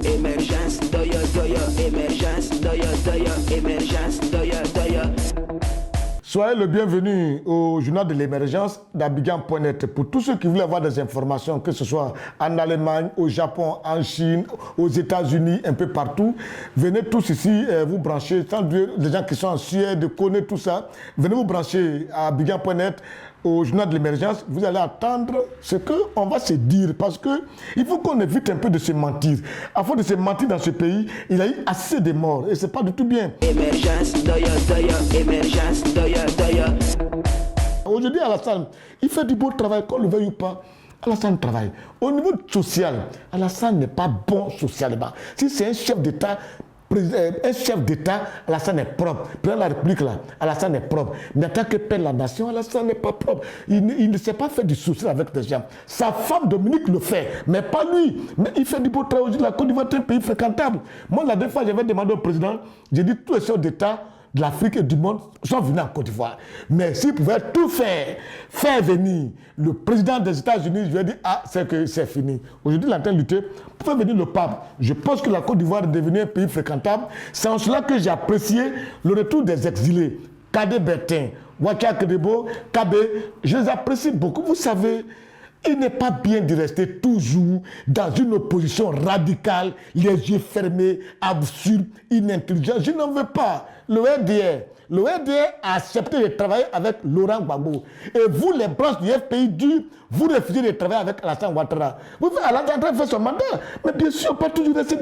Émergence, doya, doya, émergence, doya, doya, émergence, doya, doya. Soyez le bienvenu au journal de l'émergence d'Abidjan.net. Pour tous ceux qui veulent avoir des informations, que ce soit en Allemagne, au Japon, en Chine, aux États-Unis, un peu partout, venez tous ici vous brancher. Sans dire les gens qui sont en Suède, connaissent tout ça. Venez vous brancher à Abidjan.net. Au journal de l'émergence, vous allez attendre ce qu'on va se dire parce qu'il faut qu'on évite un peu de se mentir. À force de se mentir dans ce pays, il y a eu assez de morts et ce n'est pas du tout bien. Émergence, doya, doya, émergence, doya, doya. Aujourd'hui, Alassane, il fait du beau travail, qu'on le veuille ou pas. Alassane travaille. Au niveau social, Alassane n'est pas bon socialement. Si c'est un chef d'État, Alassane est propre. Président de la République, là, Alassane est propre. Mais en tant que père de la nation, Alassane n'est pas propre. Il ne sait pas faire du social avec des gens. Sa femme, Dominique, le fait, mais pas lui. Mais il fait du beau travail aujourd'hui. La Côte d'Ivoire est un pays fréquentable. Moi, la dernière fois, j'avais demandé au président, j'ai dit tous les chefs d'État de l'Afrique et du monde sont venus en Côte d'Ivoire. Mais s'il pouvait tout faire venir le président des États-Unis, je lui ai dit, ah, c'est que c'est fini. Aujourd'hui, il est en train de lutter pour faire venir le pape. Je pense que la Côte d'Ivoire est devenue un pays fréquentable. C'est en cela que j'ai apprécié le retour des exilés. Kadé Bertin, Wacha Kedebo, Kabé, je les apprécie beaucoup. Vous savez, il n'est pas bien de rester toujours dans une opposition radicale, les yeux fermés, absurde, inintelligent. Je n'en veux pas. Le RDR a accepté de travailler avec Laurent Gbagbo. Et vous, les branches du FPI, vous refusez de travailler avec Alassane Ouattara. Vous faites Alassane Ouattara fait son mandat. Mais bien sûr, pas toujours rester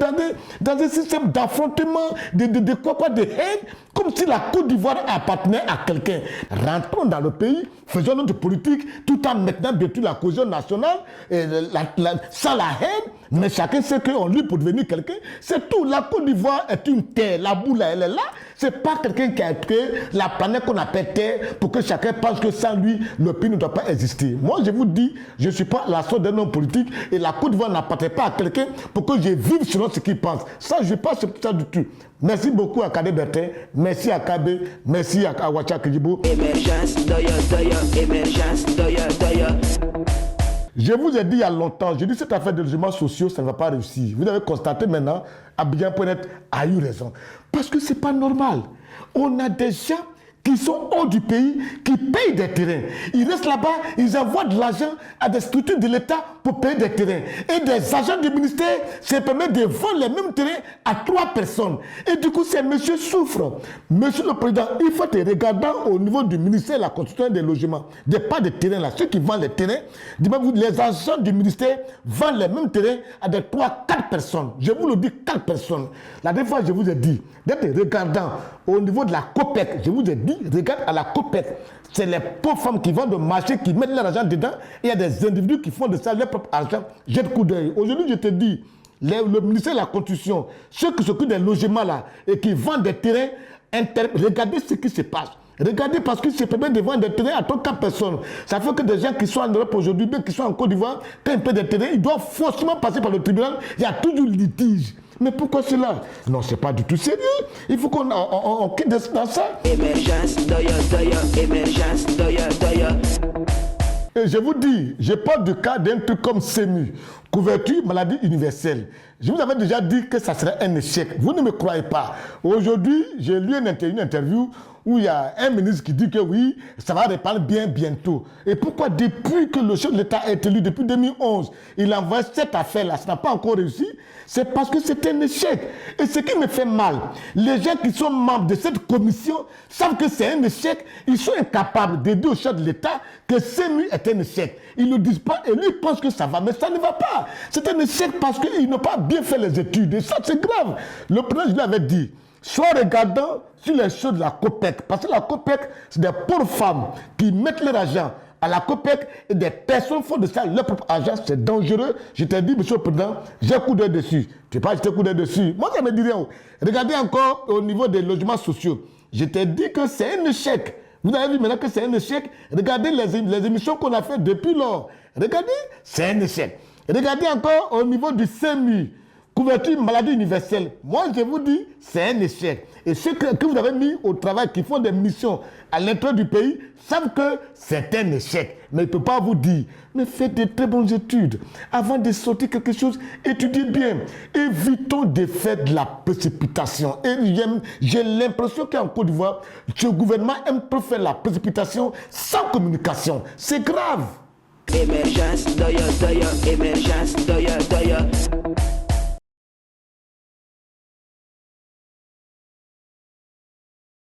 dans un système d'affrontement, de haine, comme si la Côte d'Ivoire appartenait à quelqu'un. Rentrons dans le pays, faisons notre politique, tout en maintenant bien sûr la cohésion nationale, sans la haine, mais chacun sait qu'on lutte pour devenir quelqu'un. C'est tout. La Côte d'Ivoire est une terre. La boule, elle est là. C'est pas quelqu'un qui a créé la planète qu'on appelle Terre pour que chacun pense que sans lui, le pays ne doit pas exister. Moi, je vous dis, je ne suis pas la sorte d'un homme politique et la Côte d'Ivoire n'appartient pas à quelqu'un pour que je vive selon ce qu'il pense. Ça, je ne pense pas ça du tout. Merci beaucoup à Kadé Bertin, merci à Kabé, merci à Wacha Kedebo. Émergence, doya, doya, émergence, doya, doya. Je vous ai dit il y a longtemps, j'ai dit cette affaire de logements sociaux, ça ne va pas réussir. Vous avez constaté maintenant, Abidjan.net a eu raison. Parce que ce n'est pas normal. On a des gens qui sont hors du pays, qui payent des terrains. Ils restent là-bas, ils envoient de l'argent à des structures de l'État pour payer des terrains. Et des agents du ministère se permettent de vendre les mêmes terrains à 3 personnes. Et du coup, ces messieurs souffrent. Monsieur le Président, il faut te regarder au niveau du ministère de la construction des logements. Des pas de terrains là, ceux qui vendent les terrains, les agents du ministère vendent les mêmes terrains à des 3-4 personnes. Je vous le dis, 4 personnes. La dernière fois, je vous ai dit, d'être regardant au niveau de la COPEC, je vous ai dit, regarde à la COPEC, c'est les pauvres femmes qui vendent au marché, qui mettent leur argent dedans, et il y a des individus qui font de ça leur propre argent. Jette coup d'œil. Aujourd'hui, je te dis, le ministère de la Construction, ceux qui s'occupent des logements là, et qui vendent des terrains, regardez ce qui se passe. Regardez, parce qu'ils se permettent de vendre des terrains à 4 personnes. Ça fait que des gens qui sont en Europe aujourd'hui, bien qu'ils soient en Côte d'Ivoire, quand ils paient des terrains, ils doivent forcément passer par le tribunal. Il y a toujours litige. Mais pourquoi cela? Non, c'est pas du tout sérieux. Il faut qu'on quitte dans ça. Émergence, doya, doya, émergence, doya, doya. Et je vous dis, je parle du cas d'un truc comme SEMU, couverture maladie universelle. Je vous avais déjà dit que ça serait un échec. Vous ne me croyez pas. Aujourd'hui, j'ai lu une interview où il y a un ministre qui dit que oui, ça va reparler bien bientôt. Et pourquoi depuis que le chef de l'État est élu, depuis 2011, il envoie cette affaire-là, ça n'a pas encore réussi? C'est parce que c'est un échec. Et ce qui me fait mal, les gens qui sont membres de cette commission savent que c'est un échec. Ils sont incapables de dire au chef de l'État que SEMU est un échec. Ils ne le disent pas et lui il pense que ça va, mais ça ne va pas. C'est un échec parce qu'ils n'ont pas bien fait les études. Et ça, c'est grave. Le président, je lui avais dit, soit regardant sur les choses de la COPEC, parce que la COPEC, c'est des pauvres femmes qui mettent leur argent à la COPEC et des personnes font de ça leur propre argent, c'est dangereux. Je t'ai dit, monsieur le président, j'ai coup d'œil dessus. Tu n'as pas jeté coup d'œil dessus. Moi, ça me dit rien. Regardez encore au niveau des logements sociaux. Je t'ai dit que c'est un échec. Vous avez vu maintenant que c'est un échec. Regardez les émissions qu'on a faites depuis lors. Regardez, c'est un échec. Regardez encore au niveau du SEMU. couverture maladie universelle. Moi, je vous dis, c'est un échec. Et ceux que vous avez mis au travail, qui font des missions à l'intérieur du pays, savent que c'est un échec. Mais il ne peut pas vous dire, mais faites de très bonnes études. Avant de sortir quelque chose, étudiez bien. Évitons de faire de la précipitation. Et j'ai l'impression qu'en Côte d'Ivoire, ce gouvernement aime trop faire la précipitation sans communication. C'est grave. Émergence, doya, doya, émergence, doya,